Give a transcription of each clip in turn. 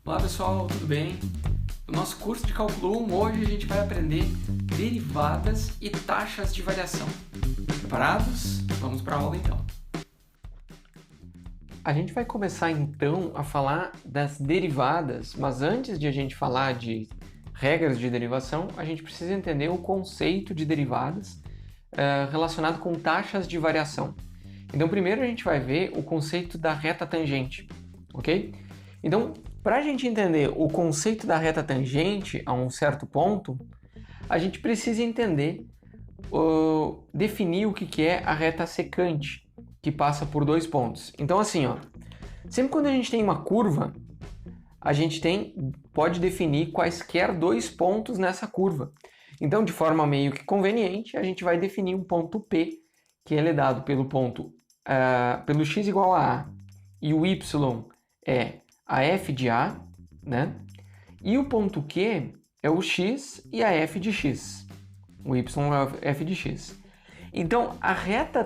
Olá pessoal, tudo bem? No nosso curso de Cálculo 1, hoje a gente vai aprender derivadas e taxas de variação. Preparados? Vamos para a aula então. A gente vai começar então a falar das derivadas, mas antes de a gente falar de regras de derivação, a gente precisa entender o conceito de derivadas relacionado com taxas de variação. Então primeiro a gente vai ver o conceito da reta tangente, ok? Então, para a gente entender o conceito da reta tangente a um certo ponto, a gente precisa entender, definir o que é a reta secante, que passa por dois pontos. Então assim, sempre quando a gente tem uma curva, a gente pode definir quaisquer dois pontos nessa curva. Então, de forma meio que conveniente, a gente vai definir um ponto P, que ele é dado pelo ponto pelo x igual a A, e o y é a f de A, né? E o ponto Q é o x e a f de x. O y é a f de x. Então, a reta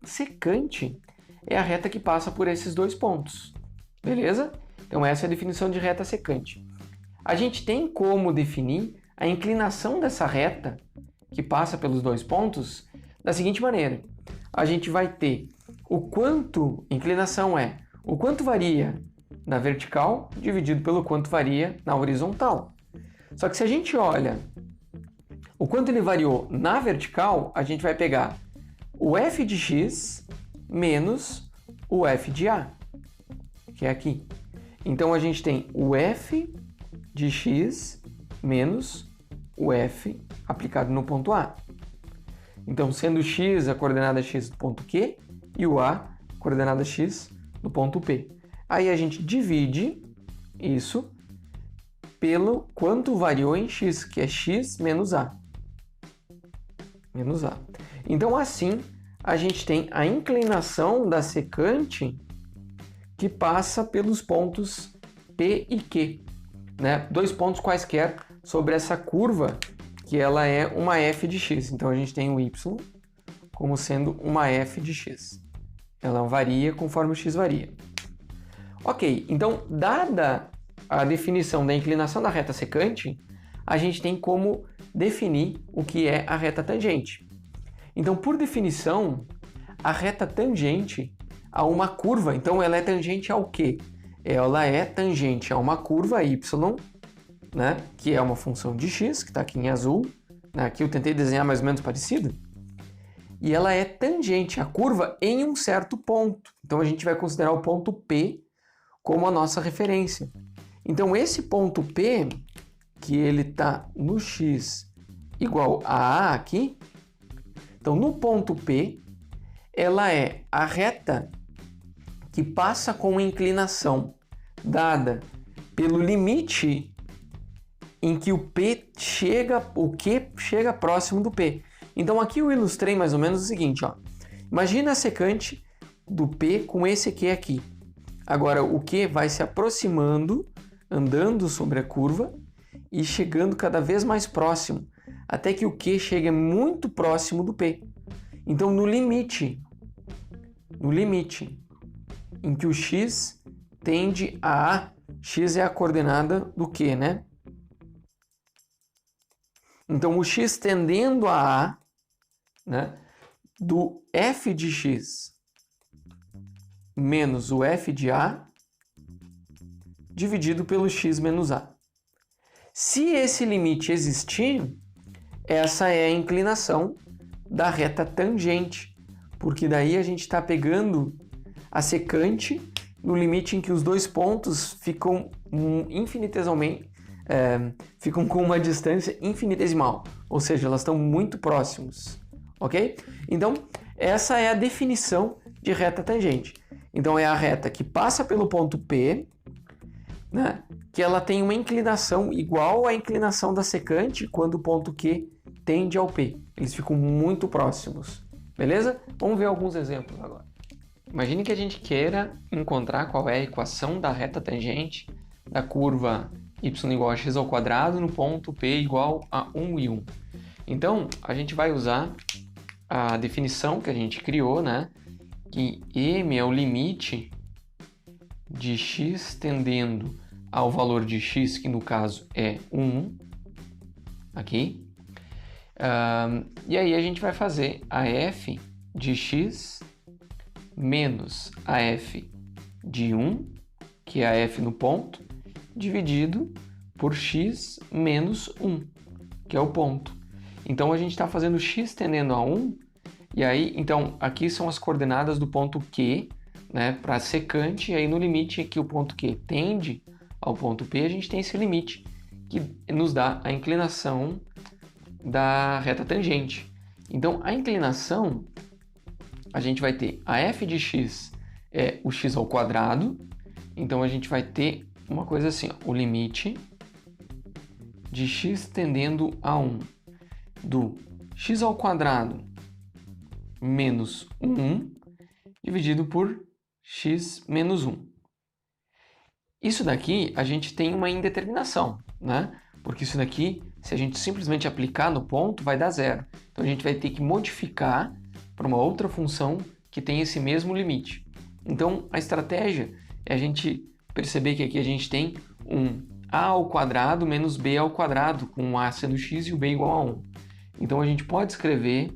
secante é a reta que passa por esses dois pontos. Beleza? Então, essa é a definição de reta secante. A gente tem como definir a inclinação dessa reta que passa pelos dois pontos da seguinte maneira. A gente vai ter inclinação é o quanto varia na vertical dividido pelo quanto varia na horizontal. Só que se a gente olha o quanto ele variou na vertical, a gente vai pegar o f de x menos o f de A, que é aqui. Então a gente tem o f de x menos o f aplicado no ponto A. Então, sendo x a coordenada x do ponto Q e o A a coordenada x do ponto P. Aí a gente divide isso pelo quanto variou em x, que é x menos A. Menos A. Então, assim, a gente tem a inclinação da secante que passa pelos pontos P e Q, né? Dois pontos quaisquer sobre essa curva, que ela é uma f de x. Então, a gente tem o y como sendo uma f de x. Ela varia conforme o x varia. Ok, então, dada a definição da inclinação da reta secante, a gente tem como definir o que é a reta tangente. Então, por definição, a reta tangente a uma curva, então ela é tangente ao quê? Ela é tangente a uma curva y, né, que é uma função de x, que está aqui em azul. Aqui eu tentei desenhar mais ou menos parecido. E ela é tangente à curva em um certo ponto. Então a gente vai considerar o ponto P como a nossa referência. Então esse ponto P, que ele está no x igual a A aqui, então no ponto P, ela é a reta que passa com inclinação dada pelo limite em que o Q chega próximo do P. Então aqui eu ilustrei mais ou menos o seguinte, Imagina a secante do P com esse Q aqui. Agora o Q vai se aproximando, andando sobre a curva e chegando cada vez mais próximo, até que o Q chegue muito próximo do P. Então no limite em que o x tende a A, x é a coordenada do Q, né? Então o x tendendo a A, né, do f de x menos o f de A dividido pelo x menos A. Se esse limite existir, essa é a inclinação da reta tangente, porque daí a gente está pegando a secante no limite em que os dois pontos ficam ficam com uma distância infinitesimal, ou seja, elas estão muito próximos, ok? Então, essa é a definição de reta tangente. Então, é a reta que passa pelo ponto P, né, que ela tem uma inclinação igual à inclinação da secante quando o ponto Q tende ao P. Eles ficam muito próximos, beleza? Vamos ver alguns exemplos agora. Imagine que a gente queira encontrar qual é a equação da reta tangente da curva y igual a x ao quadrado no ponto P igual a 1 e 1. Então, a gente vai usar a definição que a gente criou, né? Que m é o limite de x tendendo ao valor de x, que no caso é 1, aqui. E aí a gente vai fazer a f de x menos a f de 1, que é a f no ponto, dividido por x menos 1, que é o ponto. Então a gente está fazendo x tendendo a 1, e aí, então, aqui são as coordenadas do ponto Q, né, para secante, e aí no limite que o ponto Q tende ao ponto P, a gente tem esse limite, que nos dá a inclinação da reta tangente. Então, a inclinação, a gente vai ter a f de x é o x ao quadrado, então a gente vai ter uma coisa assim, ó, o limite de x tendendo a 1 do x ao quadrado menos 1 dividido por x menos 1. Isso daqui a gente tem uma indeterminação, né? Porque isso daqui, se a gente simplesmente aplicar no ponto, vai dar zero. Então a gente vai ter que modificar para uma outra função que tem esse mesmo limite. Então a estratégia é a gente perceber que aqui a gente tem um a ao quadrado menos b ao quadrado, com a sendo x e o b igual a 1. Então a gente pode escrever,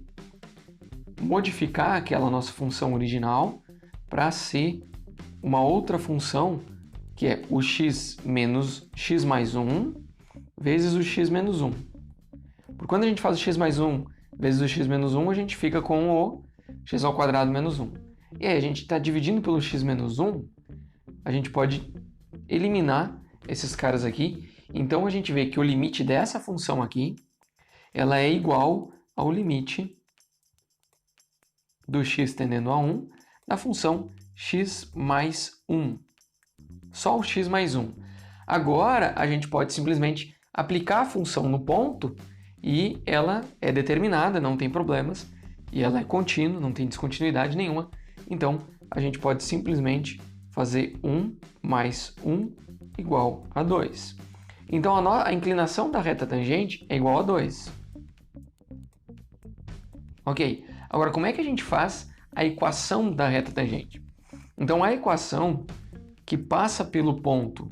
modificar aquela nossa função original para ser uma outra função que é o x menos x mais 1 vezes o x menos 1. Por quando a gente faz o x mais 1 vezes o x menos 1, a gente fica com o x ao quadrado menos 1. E aí a gente está dividindo pelo x menos 1, a gente pode eliminar esses caras aqui. Então a gente vê que o limite dessa função aqui, ela é igual ao limite do x tendendo a 1 da função x mais 1. Só o x mais 1. Agora a gente pode simplesmente aplicar a função no ponto e ela é determinada, não tem problemas, e ela é contínua, não tem descontinuidade nenhuma. Então a gente pode simplesmente fazer 1 mais 1 igual a 2. Então a inclinação da reta tangente é igual a 2. Ok, agora como é que a gente faz a equação da reta tangente? Então a equação que passa pelo ponto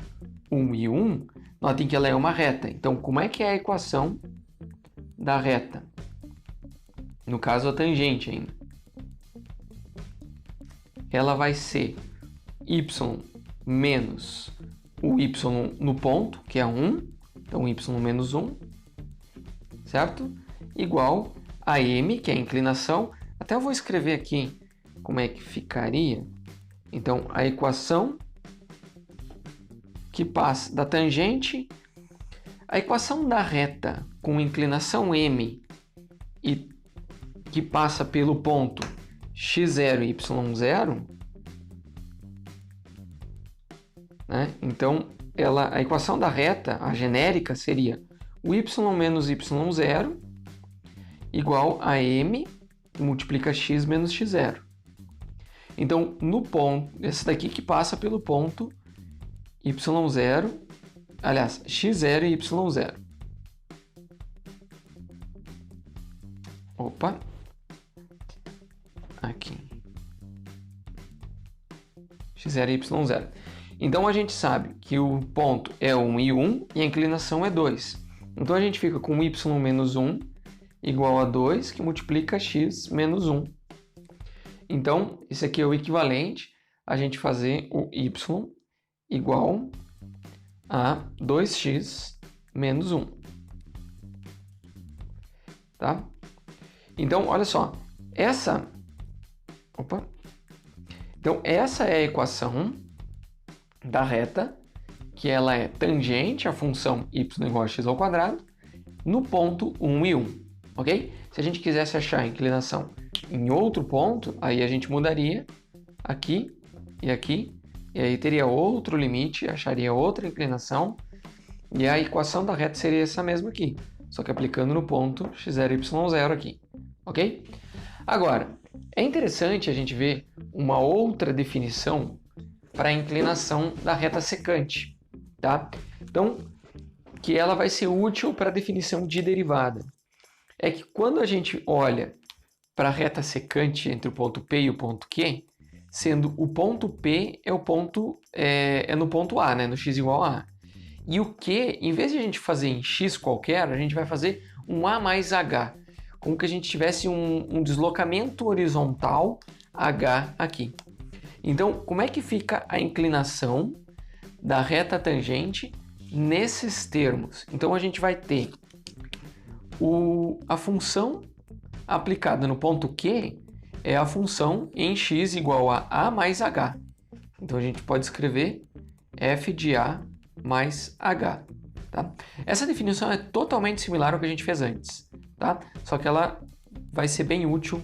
1 e 1, notem que ela é uma reta. Então como é que é a equação da reta? No caso a tangente ainda. Ela vai ser y menos o y no ponto, que é 1, então y menos 1, certo? Igual a m, que é a inclinação. Até eu vou escrever aqui como é que ficaria. Então, a equação que passa da tangente, a equação da reta com inclinação m e que passa pelo ponto x0 e y0, né? Então, a equação da reta, a genérica, seria o y menos y0 igual a m que multiplica x menos x0. Então, no ponto, esse daqui que passa pelo ponto y0, aliás, x0 e y0. Opa! Aqui. x0 e y0. Então, a gente sabe que o ponto é 1 e 1 e a inclinação é 2. Então, a gente fica com y menos 1 igual a 2, que multiplica x menos 1. Então, esse aqui é o equivalente a gente fazer o y igual a 2x menos 1. Tá? Então, olha só. Então, essa é a equação da reta, que ela é tangente à função y igual a x ao quadrado, no ponto 1 e 1. Ok? Se a gente quisesse achar a inclinação em outro ponto, aí a gente mudaria aqui, e aí teria outro limite, acharia outra inclinação, e a equação da reta seria essa mesma aqui, só que aplicando no ponto x0 e y0 aqui, ok? Agora, é interessante a gente ver uma outra definição para a inclinação da reta secante, tá? Então, que ela vai ser útil para a definição de derivada. É que quando a gente olha para a reta secante entre o ponto P e o ponto Q, sendo o ponto P é no ponto A, né? No x igual a A. E o Q, em vez de a gente fazer em x qualquer, a gente vai fazer um A mais H, como que a gente tivesse um deslocamento horizontal H aqui. Então, como é que fica a inclinação da reta tangente nesses termos? Então, a gente vai ter a função aplicada no ponto Q é a função em x igual a A mais H. Então, a gente pode escrever f de A mais H. Tá? Essa definição é totalmente similar ao que a gente fez antes, tá? Só que ela vai ser bem útil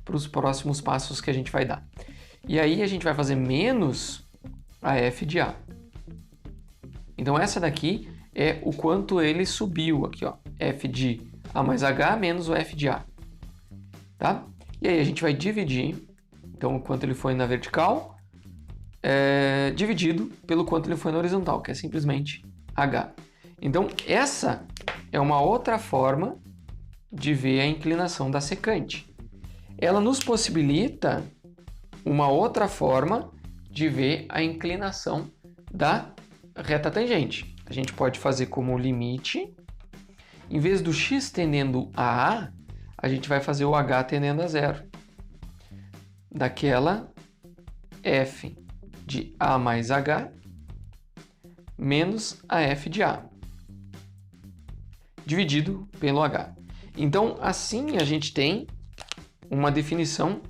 para os próximos passos que a gente vai dar. E aí a gente vai fazer menos a f de A. Então essa daqui é o quanto ele subiu aqui, ó, f de A mais H menos o f de A. Tá? E aí a gente vai dividir, então o quanto ele foi na vertical, dividido pelo quanto ele foi na horizontal, que é simplesmente H. Então, essa é uma outra forma de ver a inclinação da secante. Ela nos possibilita uma outra forma de ver a inclinação da reta tangente. A gente pode fazer como limite, em vez do x tendendo a A gente vai fazer o H tendendo a zero. Daquela f de A mais H menos a f de A, dividido pelo H. Então, assim a gente tem uma definição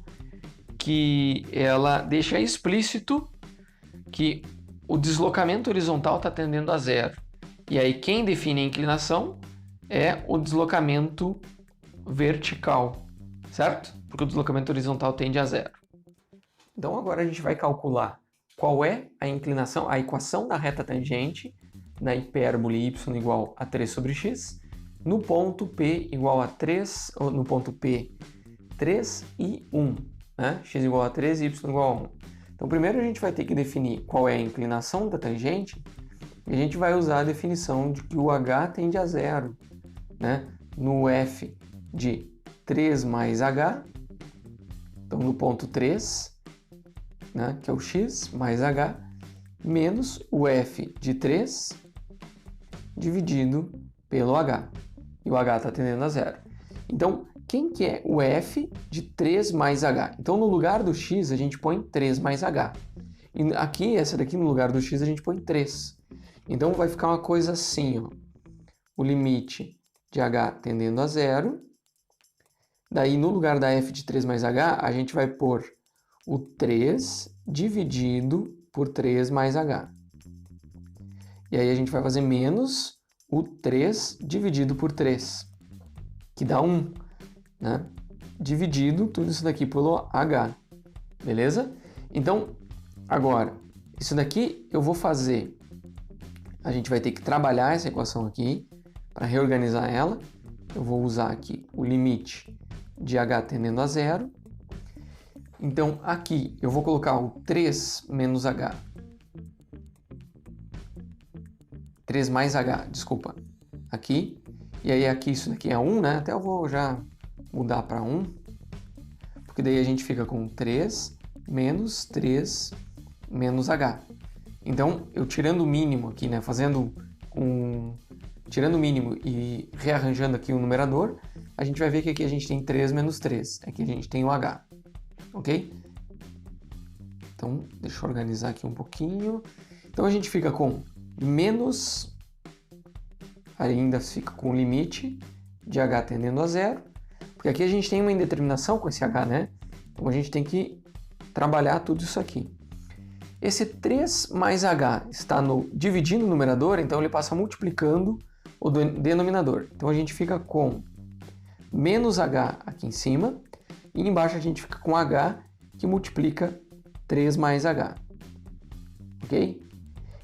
que ela deixa explícito que o deslocamento horizontal está tendendo a zero. E aí quem define a inclinação é o deslocamento vertical, certo? Porque o deslocamento horizontal tende a zero. Então agora a gente vai calcular qual é a inclinação, a equação da reta tangente na hipérbole y igual a 3 sobre x, no ponto P igual a 3, ou no ponto P 3 e 1, né? X igual a 3 e y igual a 1. Então primeiro a gente vai ter que definir qual é a inclinação da tangente e a gente vai usar a definição de que o H tende a zero, né? No f de 3 mais H, então no ponto 3, né, que é o x mais H, menos o f de 3 dividido pelo H. E o H está tendendo a zero. Então, quem que é o f de 3 mais H? Então, no lugar do x, a gente põe 3 mais H. E aqui, essa daqui, no lugar do x, a gente põe 3. Então, vai ficar uma coisa assim, ó. O limite de H tendendo a zero. Daí, no lugar da f de 3 mais H, a gente vai pôr o 3 dividido por 3 mais H. E aí a gente vai fazer menos o 3 dividido por 3, que dá 1, né? Dividido tudo isso daqui pelo H, beleza? Então, agora, isso daqui eu vou fazer, a gente vai ter que trabalhar essa equação aqui, para reorganizar ela. Eu vou usar aqui o limite de H tendendo a zero. Então, aqui eu vou colocar o 3 menos H. 3 mais H, desculpa. Aqui. E aí aqui isso daqui é 1, né? Até eu vou já mudar para 1. Porque daí a gente fica com 3 menos H. Então, eu tirando o mínimo aqui, né? Tirando o mínimo e rearranjando aqui o numerador, a gente vai ver que aqui a gente tem 3 menos 3. Aqui a gente tem o H. Ok? Então, deixa eu organizar aqui um pouquinho. Então, a gente fica com menos, ainda fica com o limite de H tendendo a zero, porque aqui a gente tem uma indeterminação com esse H, né? Então, a gente tem que trabalhar tudo isso aqui. Esse 3 mais H está dividindo o numerador, então ele passa multiplicando o denominador. Então, a gente fica com menos H aqui em cima, e embaixo a gente fica com H, que multiplica 3 mais H. Ok?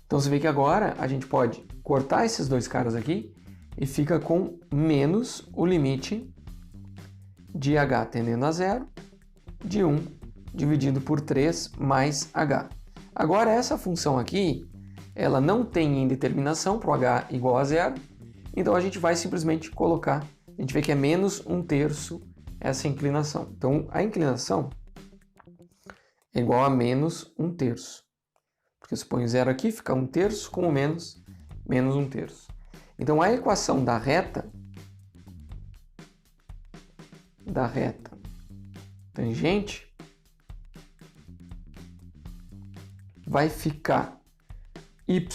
Então você vê que agora a gente pode cortar esses dois caras aqui e fica com menos o limite de H tendendo a zero de 1 dividido por 3 mais H. Agora essa função aqui, ela não tem indeterminação para o H igual a zero, então a gente vai simplesmente colocar, a gente vê que é menos 1/3 essa inclinação. Então, a inclinação é igual a menos 1/3. Porque se põe 0 aqui, fica 1/3 com o menos 1/3. Então, a equação da reta tangente vai ficar y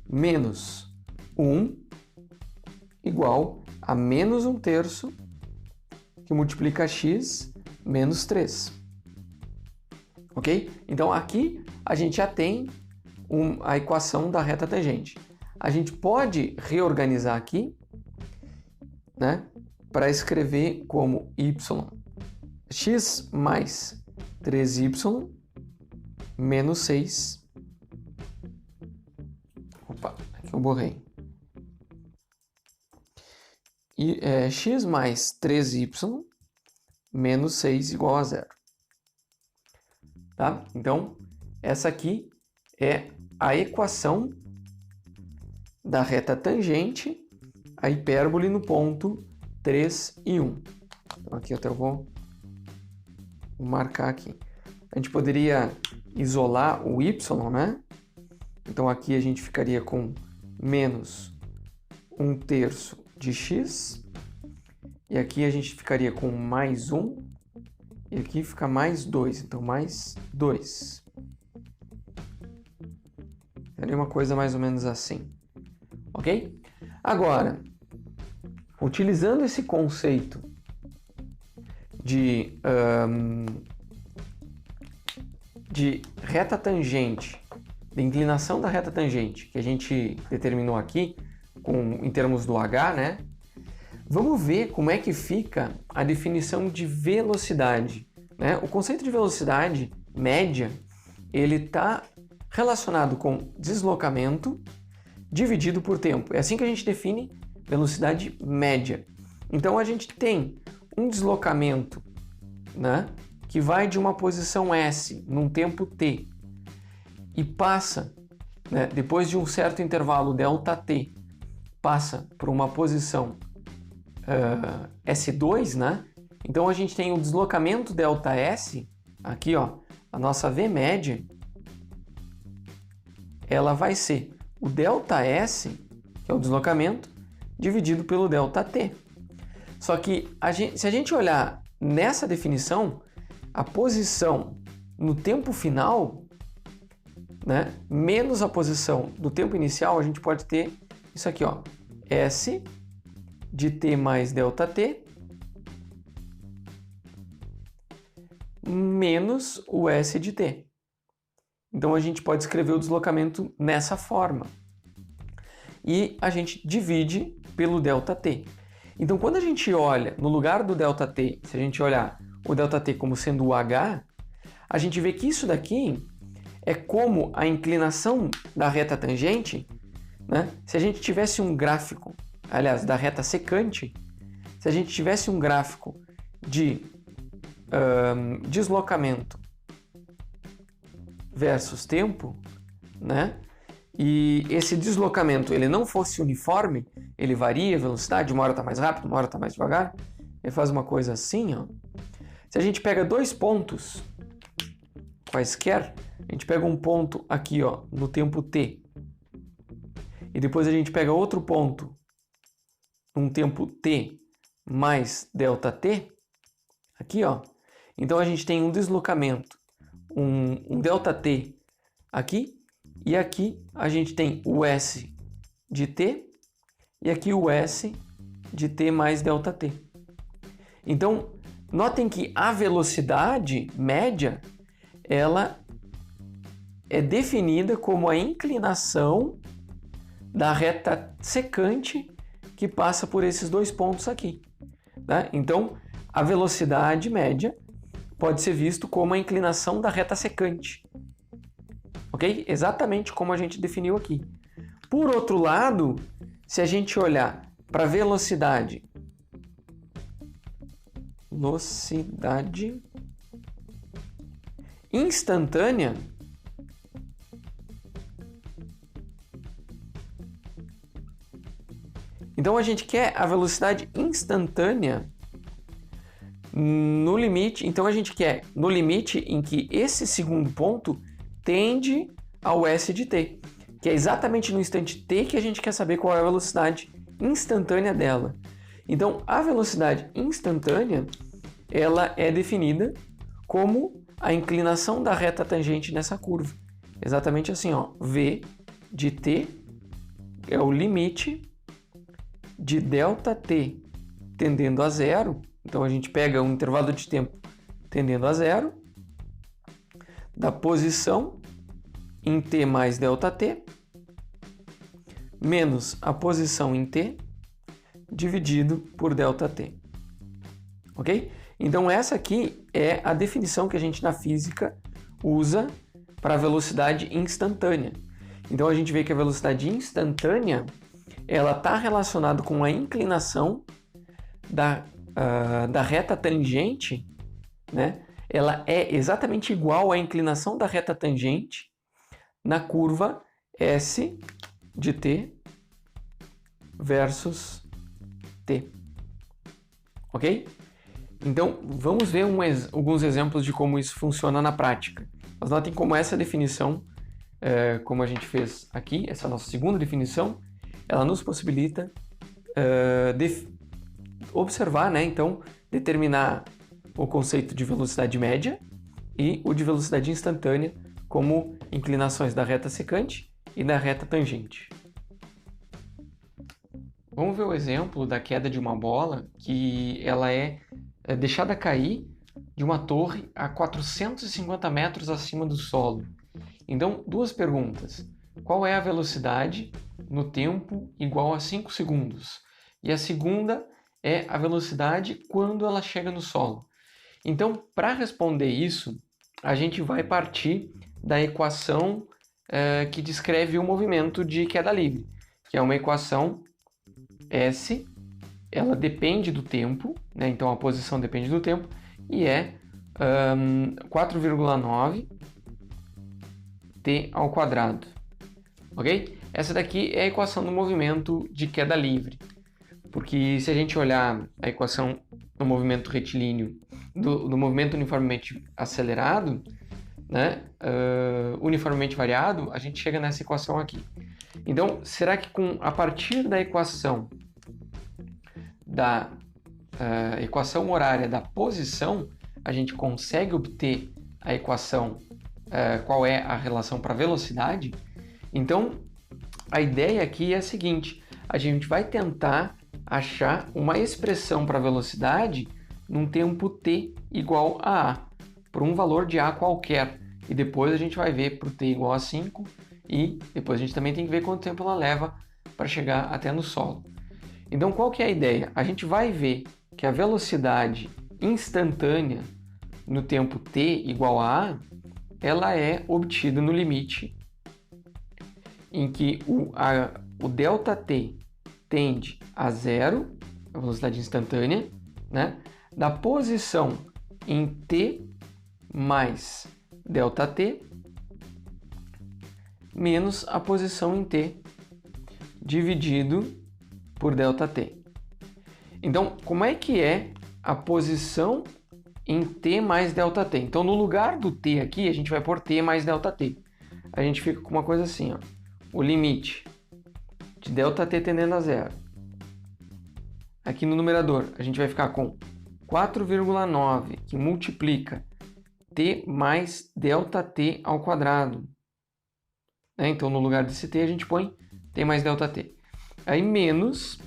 menos 1 igual a menos 1/3 que multiplica x menos 3. Ok? Então, aqui a gente já tem a equação da reta tangente. A gente pode reorganizar aqui, né, para escrever como x mais 3y menos 6. Opa, aqui eu borrei. E x mais 3y menos 6 igual a 0. Tá? Então, essa aqui é a equação da reta tangente, a hipérbole no ponto 3 e 1. Então, aqui eu até vou marcar aqui. A gente poderia isolar o y, né? Então, aqui a gente ficaria com menos 1/3 de x. E aqui a gente ficaria com mais 1. E aqui fica mais 2. Então, mais 2. Seria uma coisa mais ou menos assim. Ok? Agora, utilizando esse conceito de reta tangente, de inclinação da reta tangente, que a gente determinou aqui em termos do h, né? Vamos ver como é que fica a definição de velocidade, né? O conceito de velocidade média, ele está relacionado com deslocamento dividido por tempo. É assim que a gente define velocidade média. Então, a gente tem um deslocamento, né, que vai de uma posição S num tempo t e passa, né, depois de um certo intervalo ΔT, passa por uma posição S2, né? Então, a gente tem o deslocamento ΔS, aqui, ó, a nossa V média, ela vai ser o ΔS, que é o deslocamento, dividido pelo ΔT. Só que se a gente olhar nessa definição, a posição no tempo final, né, menos a posição do tempo inicial, a gente pode ter isso aqui, ó, S de t mais ΔT menos o S de t. Então, a gente pode escrever o deslocamento nessa forma. E a gente divide pelo ΔT. Então, quando a gente olha no lugar do ΔT, se a gente olhar o ΔT como sendo o h, a gente vê que isso daqui é como a inclinação da reta tangente, né? Se a gente tivesse um gráfico, aliás, da reta secante, se a gente tivesse um gráfico de deslocamento versus tempo, né? E esse deslocamento ele não fosse uniforme, ele varia a velocidade, uma hora está mais rápido, uma hora está mais devagar, ele faz uma coisa assim, ó. Se a gente pega dois pontos quaisquer, a gente pega um ponto aqui, ó, no tempo t, e depois a gente pega outro ponto num tempo t mais ΔT, aqui, ó. Então a gente tem um deslocamento, um ΔT aqui, e aqui a gente tem o S de t e aqui o S de t mais ΔT. Então, notem que a velocidade média, ela é definida como a inclinação da reta secante que passa por esses dois pontos aqui, né? Então, a velocidade média pode ser visto como a inclinação da reta secante. Ok? Exatamente como a gente definiu aqui. Por outro lado, se a gente olhar para a velocidade instantânea, então a gente quer a velocidade instantânea No limite, então a gente quer no limite em que esse segundo ponto tende ao S de t, que é exatamente no instante t que a gente quer saber qual é a velocidade instantânea dela. Então, a velocidade instantânea, ela é definida como a inclinação da reta tangente nessa curva. Exatamente assim, ó, v de t é o limite de ΔT tendendo a zero. Então a gente pega um intervalo de tempo tendendo a zero, da posição em t mais ΔT, menos a posição em t, dividido por ΔT. Ok? Então essa aqui é a definição que a gente na física usa para a velocidade instantânea. Então a gente vê que a velocidade instantânea ela está relacionada com a inclinação da reta tangente, né? Ela é exatamente igual à inclinação da reta tangente na curva S de t versus t. Ok? Então, vamos ver alguns exemplos de como isso funciona na prática. Mas notem como essa definição, como a gente fez aqui, essa nossa segunda definição, ela nos possibilita observar, né? Então, determinar o conceito de velocidade média e o de velocidade instantânea como inclinações da reta secante e da reta tangente. Vamos ver o exemplo da queda de uma bola que ela é deixada cair de uma torre a 450 metros acima do solo. Então, duas perguntas. Qual é a velocidade no tempo igual a 5 segundos? E a segunda é a velocidade quando ela chega no solo. Então, para responder isso, a gente vai partir da equação que descreve o movimento de queda livre, que é uma equação S, ela depende do tempo, né? Então a posição depende do tempo, e é 4,9 t ao quadrado, ok? Essa daqui é a equação do movimento de queda livre, porque se a gente olhar a equação do movimento retilíneo, do movimento uniformemente acelerado, né? Uniformemente variado, a gente chega nessa equação aqui. Então, será que a partir da equação equação horária da posição, a gente consegue obter a equação, qual é a relação para a velocidade? Então, a ideia aqui é a seguinte: a gente vai tentar achar uma expressão para a velocidade num tempo t igual a a, por um valor de a qualquer. E depois a gente vai ver para o t igual a 5 e depois a gente também tem que ver quanto tempo ela leva para chegar até no solo. Então, qual que é a ideia? A gente vai ver que a velocidade instantânea no tempo t igual a a, ela é obtida no limite em que o ΔT tende a zero, a velocidade instantânea, né, da posição em t mais ΔT menos a posição em t dividido por ΔT. Então, como é que é a posição em t mais ΔT? Então, no lugar do t aqui, a gente vai pôr t mais ΔT. A gente fica com uma coisa assim, ó, o limite de ΔT tendendo a zero. Aqui no numerador, a gente vai ficar com 4,9, que multiplica t mais ΔT ao quadrado. Então, no lugar desse t, a gente põe t mais ΔT. Aí, menos,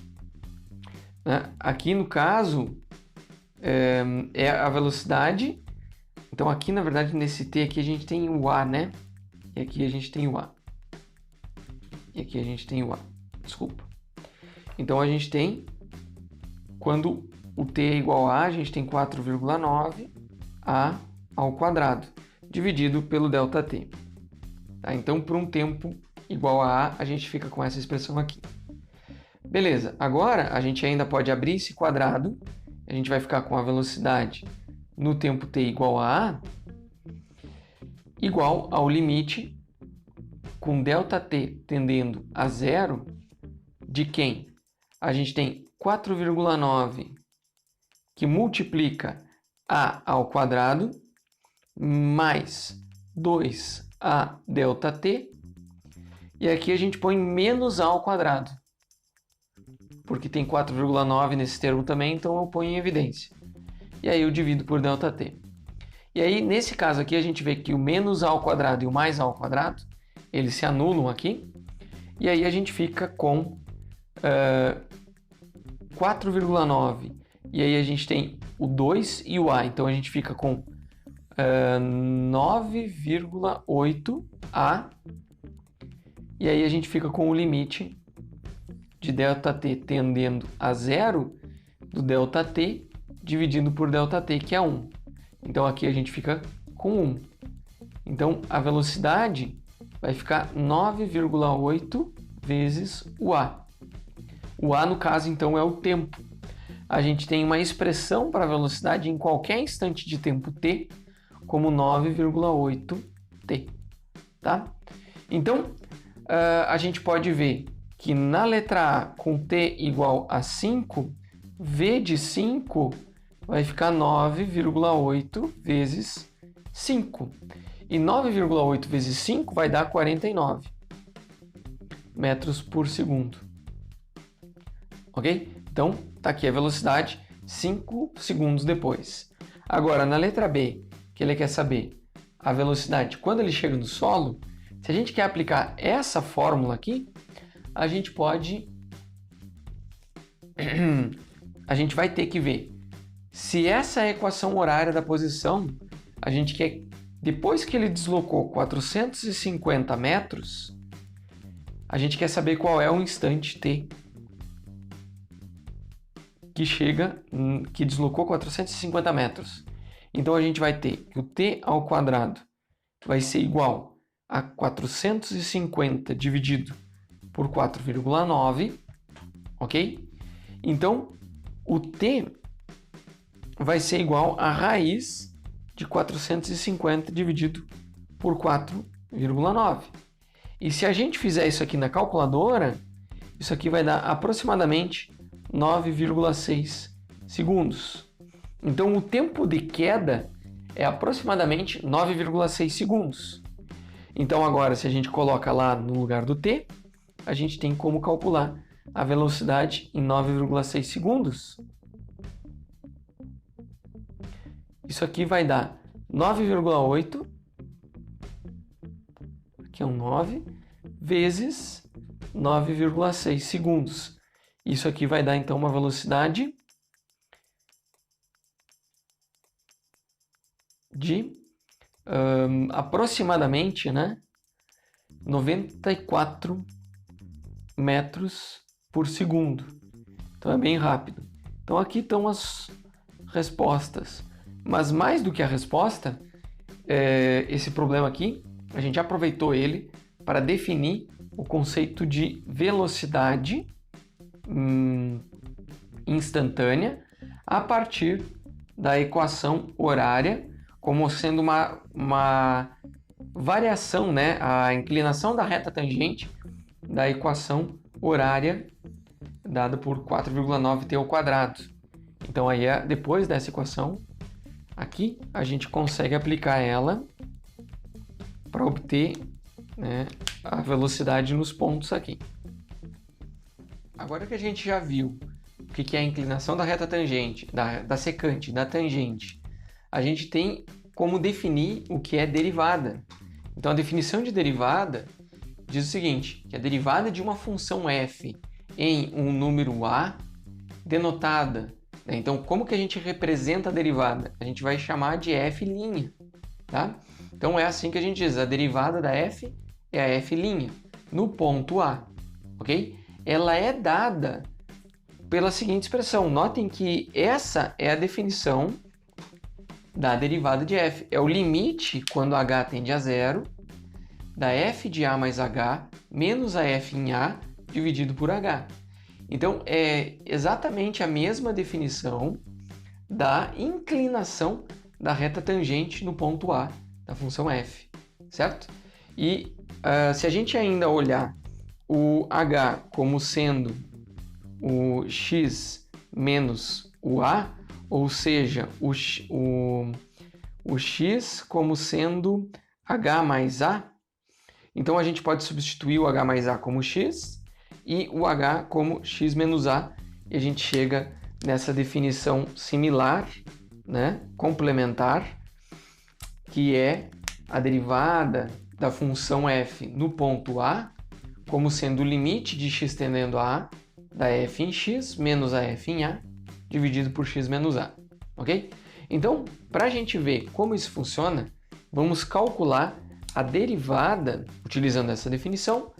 né? Aqui no caso, é a velocidade. Então, aqui, na verdade, nesse t aqui, a gente tem o a, né? E aqui a gente tem o a. E aqui a gente tem o a. Desculpa. Então, a gente tem, quando o t é igual a gente tem 4,9 a ao quadrado, dividido pelo ΔT. Tá? Então, por um tempo igual a a gente fica com essa expressão aqui. Beleza, agora a gente ainda pode abrir esse quadrado, a gente vai ficar com a velocidade no tempo t igual a a, igual ao limite com ΔT tendendo a zero, de quem? A gente tem 4,9 que multiplica a ao quadrado mais 2a ΔT. E aqui a gente põe menos a ao quadrado, porque tem 4,9 nesse termo também, então eu ponho em evidência. E aí eu divido por ΔT. E aí, nesse caso aqui, a gente vê que o menos a ao quadrado e o mais a ao quadrado, eles se anulam aqui. E aí a gente fica com 4,9. E aí a gente tem o 2 e o a. Então a gente fica com 9,8a. E aí a gente fica com o limite de ΔT tendendo a zero do ΔT dividido por ΔT, que é 1. Então aqui a gente fica com 1. Então a velocidade vai ficar 9,8 vezes o a. O a, no caso, então, é o tempo. A gente tem uma expressão para a velocidade em qualquer instante de tempo t como 9,8t. Tá? Então, a gente pode ver que na letra A, com t igual a 5, v de 5 vai ficar 9,8 vezes 5. E 9,8 vezes 5 vai dar 49 metros por segundo. Ok? Então, está aqui a velocidade 5 segundos depois. Agora, na letra B, que ele quer saber a velocidade quando ele chega no solo, se a gente quer aplicar essa fórmula aqui, a gente pode... a gente vai ter que ver se essa é a equação horária da posição, a gente quer, depois que ele deslocou 450 metros, a gente quer saber qual é o instante t que deslocou 450 metros. Então a gente vai ter que o t ao quadrado vai ser igual a 450 dividido por 4,9, ok? Então o t vai ser igual a raiz de 450 dividido por 4,9. E se a gente fizer isso aqui na calculadora, isso aqui vai dar aproximadamente 9,6 segundos. Então o tempo de queda é aproximadamente 9,6 segundos. Então agora, se a gente coloca lá no lugar do t, a gente tem como calcular a velocidade em 9,6 segundos. Isso aqui vai dar 9,8, aqui é um 9, vezes 9,6 segundos. Isso aqui vai dar, então, uma velocidade de aproximadamente, né, 94 metros por segundo. Então, é bem rápido. Então, aqui estão as respostas. Mas mais do que a resposta, esse problema aqui, a gente aproveitou ele para definir o conceito de velocidade instantânea a partir da equação horária, como sendo uma variação, né, a inclinação da reta tangente da equação horária dada por 4,9t ao quadrado. Então aí depois dessa equação aqui, a gente consegue aplicar ela para obter, né, a velocidade nos pontos aqui. Agora que a gente já viu o que é a inclinação da reta tangente, da secante, da tangente, a gente tem como definir o que é derivada. Então a definição de derivada diz o seguinte, que a derivada de uma função f em um número a, denotada, então, como que a gente representa a derivada? A gente vai chamar de f', tá? Então, é assim que a gente diz, a derivada da f é a f' no ponto A, ok? Ela é dada pela seguinte expressão. Notem que essa é a definição da derivada de f. É o limite, quando h tende a zero, da f de a mais h menos a f em a dividido por h. Então, é exatamente a mesma definição da inclinação da reta tangente no ponto A da função f, certo? E se a gente ainda olhar o h como sendo o x menos o a, ou seja, o x como sendo h mais a. Então, a gente pode substituir o h mais a como x e o h como x menos a, e a gente chega nessa definição similar, né, complementar, que é a derivada da função f no ponto A como sendo o limite de x tendendo a A da f em x menos a f em A dividido por x menos a, ok? Então, para a gente ver como isso funciona, vamos calcular a derivada, utilizando essa definição,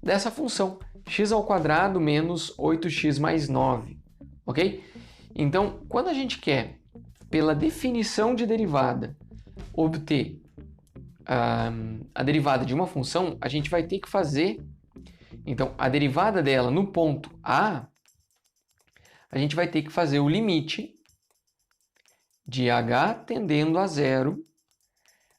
dessa função x² menos 8x mais 9, ok? Então, quando a gente quer, pela definição de derivada, obter a derivada de uma função, a gente vai ter que fazer, então, a derivada dela no ponto A, a gente vai ter que fazer o limite de h tendendo a zero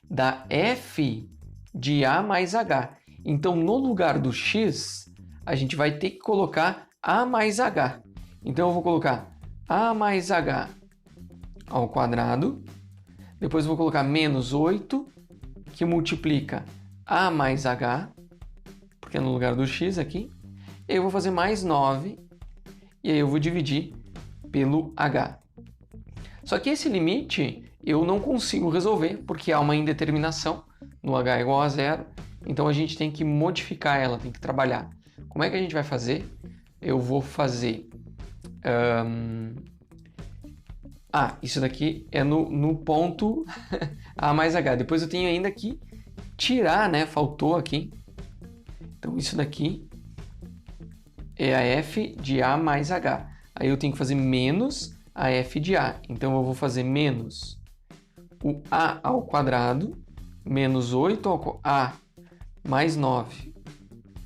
da f de a mais h. Então, no lugar do x, a gente vai ter que colocar a mais h. Então, eu vou colocar a mais h ao quadrado. Depois, eu vou colocar menos 8, que multiplica a mais h, porque é no lugar do x aqui. E aí, eu vou fazer mais 9, e aí eu vou dividir pelo h. Só que esse limite eu não consigo resolver, porque há uma indeterminação no h igual a zero. Então, a gente tem que modificar ela, tem que trabalhar. Como é que a gente vai fazer? Eu vou fazer... isso daqui é no ponto A mais H. Depois eu tenho ainda que tirar, né? Faltou aqui. Então, isso daqui é a f de A mais H. Aí eu tenho que fazer menos a f de A. Então, eu vou fazer menos o A ao quadrado, menos 8 ao A mais 9.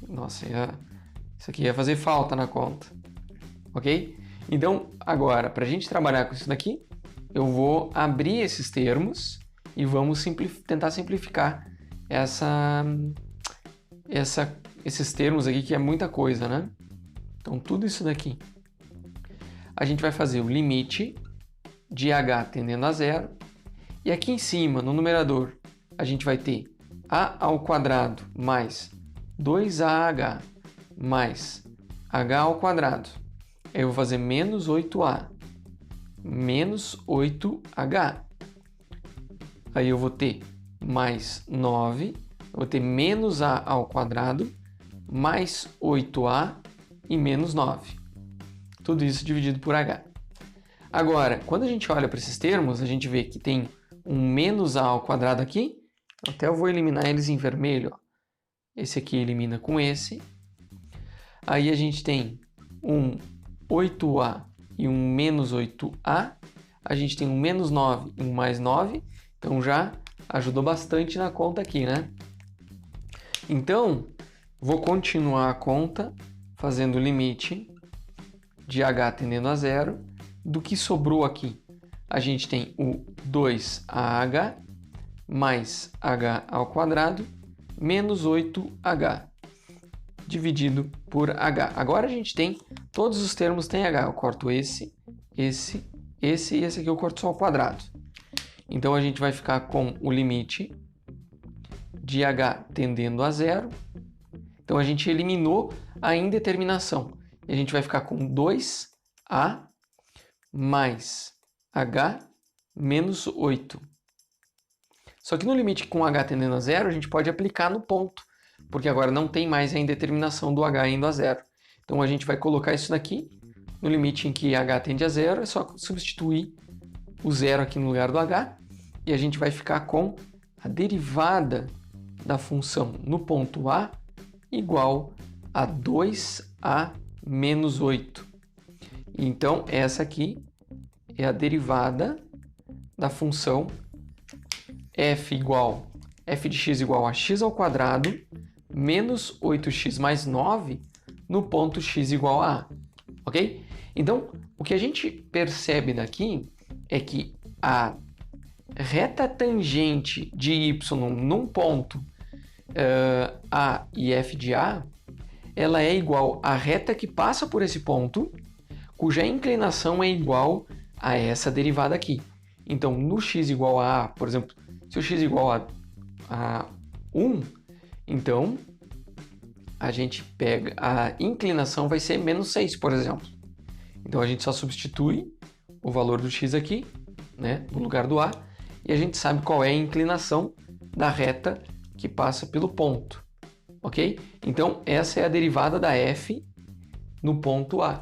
Nossa, isso aqui ia fazer falta na conta. Ok? Então, agora, para a gente trabalhar com isso daqui, eu vou abrir esses termos e vamos tentar simplificar esses termos aqui, que é muita coisa, né? Então, tudo isso daqui. A gente vai fazer o limite de h tendendo a zero. E aqui em cima, no numerador, a gente vai ter a ao quadrado mais 2ah mais h ao quadrado. Eu vou fazer menos 8a menos 8h. Aí eu vou ter mais 9, eu vou ter menos a ao quadrado, mais 8a e menos 9. Tudo isso dividido por h. Agora, quando a gente olha para esses termos, a gente vê que tem um menos a ao quadrado aqui. Até eu vou eliminar eles em vermelho. Ó. Esse aqui elimina com esse. Aí a gente tem um 8a e um menos 8a. A gente tem um menos 9 e um mais 9. Então já ajudou bastante na conta aqui, né? Então, vou continuar a conta fazendo o limite de h tendendo a zero. Do que sobrou aqui, a gente tem o 2ah mais h ao quadrado menos 8h dividido por h. Agora a gente tem, todos os termos têm h. Eu corto esse e esse aqui eu corto só ao quadrado. Então, a gente vai ficar com o limite de h tendendo a zero. Então, a gente eliminou a indeterminação. E a gente vai ficar com 2a mais h menos 8. Só que no limite com h tendendo a zero, a gente pode aplicar no ponto, porque agora não tem mais a indeterminação do h indo a zero. Então, a gente vai colocar isso daqui no limite em que h tende a zero, é só substituir o zero aqui no lugar do h, e a gente vai ficar com a derivada da função no ponto A igual a 2a menos 8. Então, essa aqui é a derivada da função f de x igual a x ao quadrado menos 8x mais 9 no ponto x igual a A. Ok? Então, o que a gente percebe daqui é que a reta tangente de y num ponto A e f de A, ela é igual à reta que passa por esse ponto, cuja inclinação é igual a essa derivada aqui. Então, no x igual a, por exemplo, se o x igual a 1, então a gente pega, a inclinação vai ser menos 6, por exemplo. Então, a gente só substitui o valor do x aqui, né, no lugar do a, e a gente sabe qual é a inclinação da reta que passa pelo ponto, ok? Então, essa é a derivada da f no ponto A.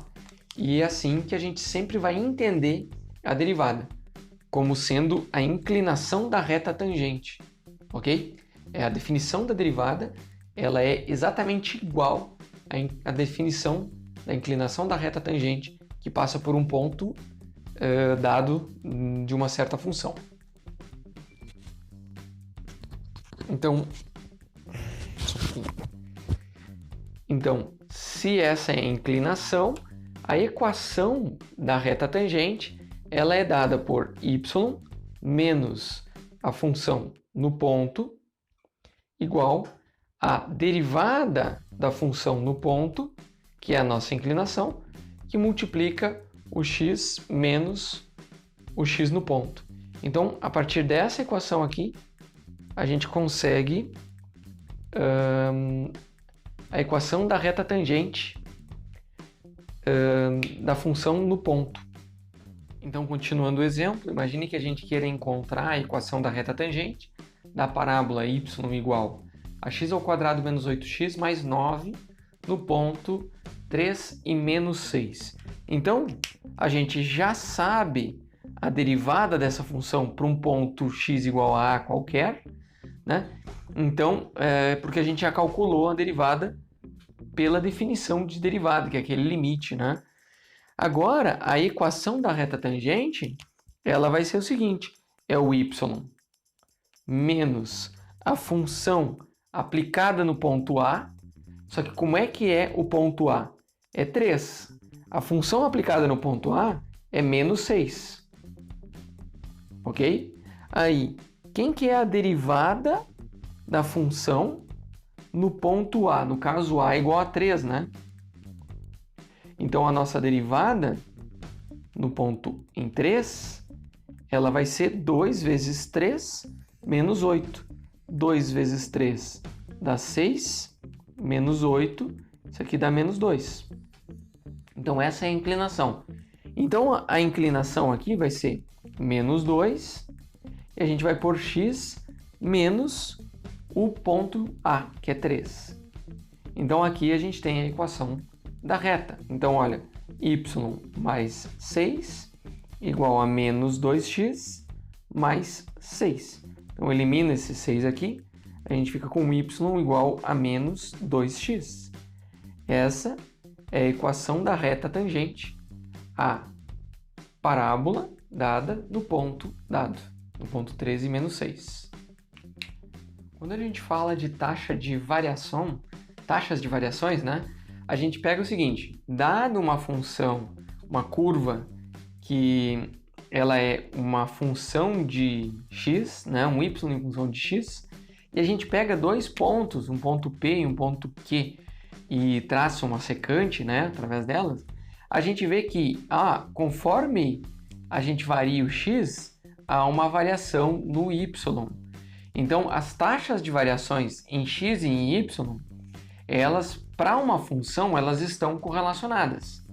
E é assim que a gente sempre vai entender a derivada, como sendo a inclinação da reta tangente, ok? A definição da derivada, ela é exatamente igual à definição da inclinação da reta tangente que passa por um ponto dado de uma certa função. Então, se essa é a inclinação, a equação da reta tangente, ela é dada por y menos a função no ponto igual a derivada da função no ponto, que é a nossa inclinação, que multiplica o x menos o x no ponto. Então, a partir dessa equação aqui, a gente consegue a equação da reta tangente da função no ponto. Então, continuando o exemplo, imagine que a gente queira encontrar a equação da reta tangente da parábola y igual a x ao quadrado menos 8x mais 9 no ponto 3 e menos 6. Então, a gente já sabe a derivada dessa função para um ponto x igual a A qualquer, né? Então, porque a gente já calculou a derivada pela definição de derivada, que é aquele limite, né? Agora, a equação da reta tangente, ela vai ser o seguinte, é o y menos a função aplicada no ponto A, só que como é que é o ponto A? É 3. A função aplicada no ponto A é menos 6. Ok? Aí, quem que é a derivada da função no ponto A? No caso, A é igual a 3, né? Então, a nossa derivada no ponto em 3, ela vai ser 2 vezes 3 menos 8. 2 vezes 3 dá 6, menos 8, isso aqui dá menos 2. Então, essa é a inclinação. Então, a inclinação aqui vai ser menos 2, e a gente vai pôr x menos o ponto A, que é 3. Então, aqui a gente tem a equação da reta. Então, olha, y mais 6 igual a menos 2x mais 6. Então, elimina esse 6 aqui, a gente fica com y igual a menos 2x. Essa é a equação da reta tangente, a parábola dada no ponto dado, no ponto 13 e menos 6. Quando a gente fala de taxas de variações, né? A gente pega o seguinte, dado uma função, uma curva que ela é uma função de x, né? Um y em função de x, e a gente pega dois pontos, um ponto P e um ponto Q, e traça uma secante, né? Através delas, a gente vê que conforme a gente varia o x, há uma variação no y. Então, as taxas de variações em x e em y, elas, para uma função, elas estão correlacionadas.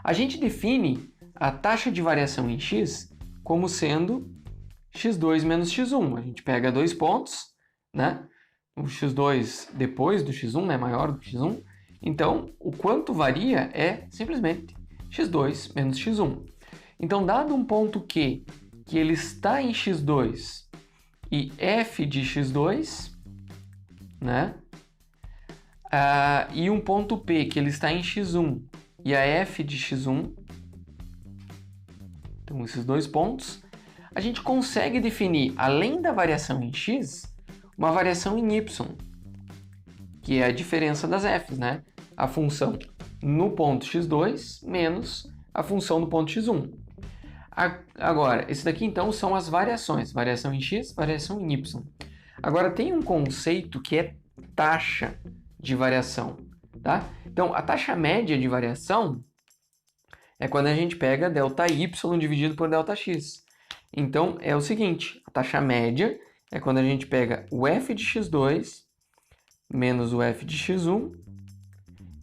A gente define a taxa de variação em x como sendo x2 menos x1. A gente pega dois pontos, né? O x2 depois do x1 é maior do que x1. Então, o quanto varia é simplesmente x2 menos x1. Então, dado um ponto Q que ele está em x2 e f de x2, né? E um ponto P que ele está em x1 e a f de x1, então esses dois pontos, a gente consegue definir, além da variação em x, uma variação em y, que é a diferença das f's, né? A função no ponto x2 menos a função no ponto x1. Agora, esse daqui então são as variações, variação em x, variação em y. Agora tem um conceito que é taxa de variação, tá? Então, a taxa média de variação é quando a gente pega ΔY dividido por Δx. Então, é o seguinte, a taxa média é quando a gente pega o f de x2 menos o f de x1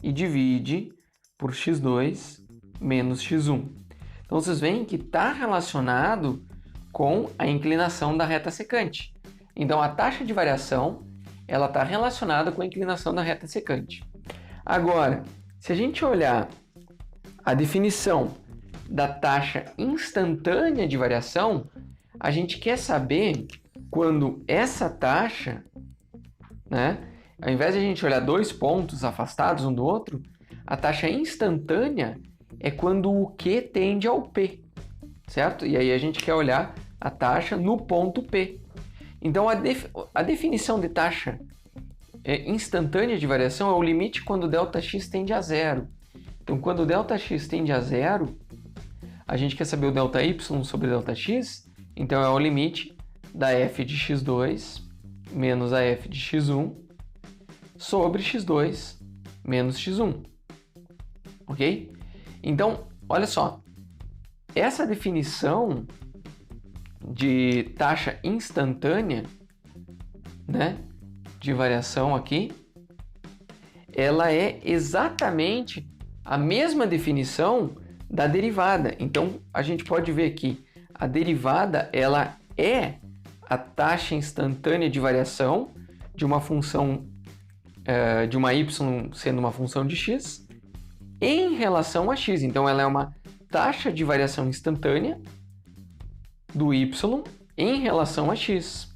e divide por x2 menos x1. Então, vocês veem que está relacionado com a inclinação da reta secante. Então, a taxa de variação ela está relacionada com a inclinação da reta secante. Agora, se a gente olhar a definição da taxa instantânea de variação, a gente quer saber quando essa taxa, né, ao invés de a gente olhar dois pontos afastados um do outro, a taxa instantânea é quando o Q tende ao P, certo? E aí a gente quer olhar a taxa no ponto P. Então, a definição de taxa instantânea de variação é o limite quando Δx tende a zero. Então, quando Δx tende a zero, a gente quer saber o ΔY sobre Δx, então é o limite da f de x2 menos a f de x1 sobre x2 menos x1. Ok? Então, olha só, essa definição de taxa instantânea, né, de variação aqui, ela é exatamente a mesma definição da derivada. Então, a gente pode ver que a derivada ela é a taxa instantânea de variação de uma função de uma y sendo uma função de x em relação a x. Então, ela é uma taxa de variação instantânea do y em relação a x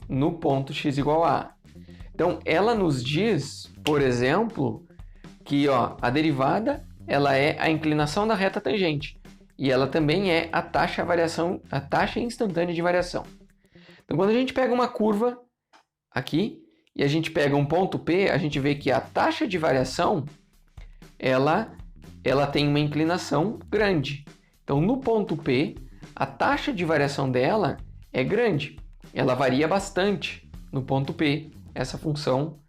no ponto x igual a a. Então, ela nos diz, por exemplo, que a derivada ela é a inclinação da reta tangente e ela também é a taxa instantânea de variação. Então, quando a gente pega uma curva aqui e a gente pega um ponto P, a gente vê que a taxa de variação ela tem uma inclinação grande. Então, no ponto P, a taxa de variação dela é grande. Ela varia bastante no ponto P, essa função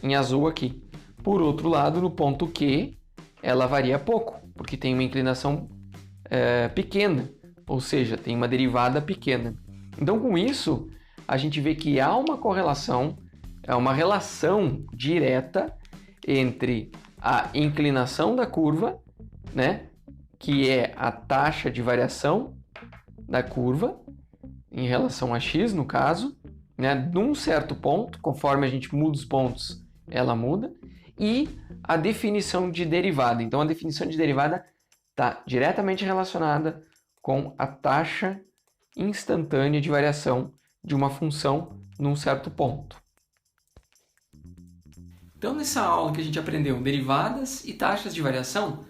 em azul aqui. Por outro lado, no ponto Q, ela varia pouco, porque tem uma inclinação pequena, ou seja, tem uma derivada pequena. Então, com isso, a gente vê que há uma correlação, uma relação direta entre a inclinação da curva, né, que é a taxa de variação da curva em relação a x, no caso, né, num certo ponto, conforme a gente muda os pontos, ela muda, e a definição de derivada. Então, a definição de derivada está diretamente relacionada com a taxa instantânea de variação de uma função num certo ponto. Então, nessa aula que a gente aprendeu derivadas e taxas de variação,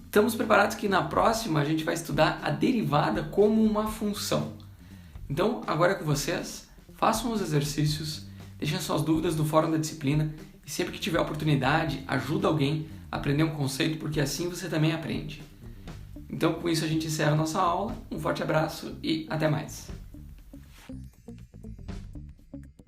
estamos preparados que na próxima a gente vai estudar a derivada como uma função. Então, agora é com vocês, façam os exercícios, deixem suas dúvidas no fórum da disciplina e sempre que tiver oportunidade, ajuda alguém a aprender um conceito, porque assim você também aprende. Então, com isso a gente encerra a nossa aula. Um forte abraço e até mais!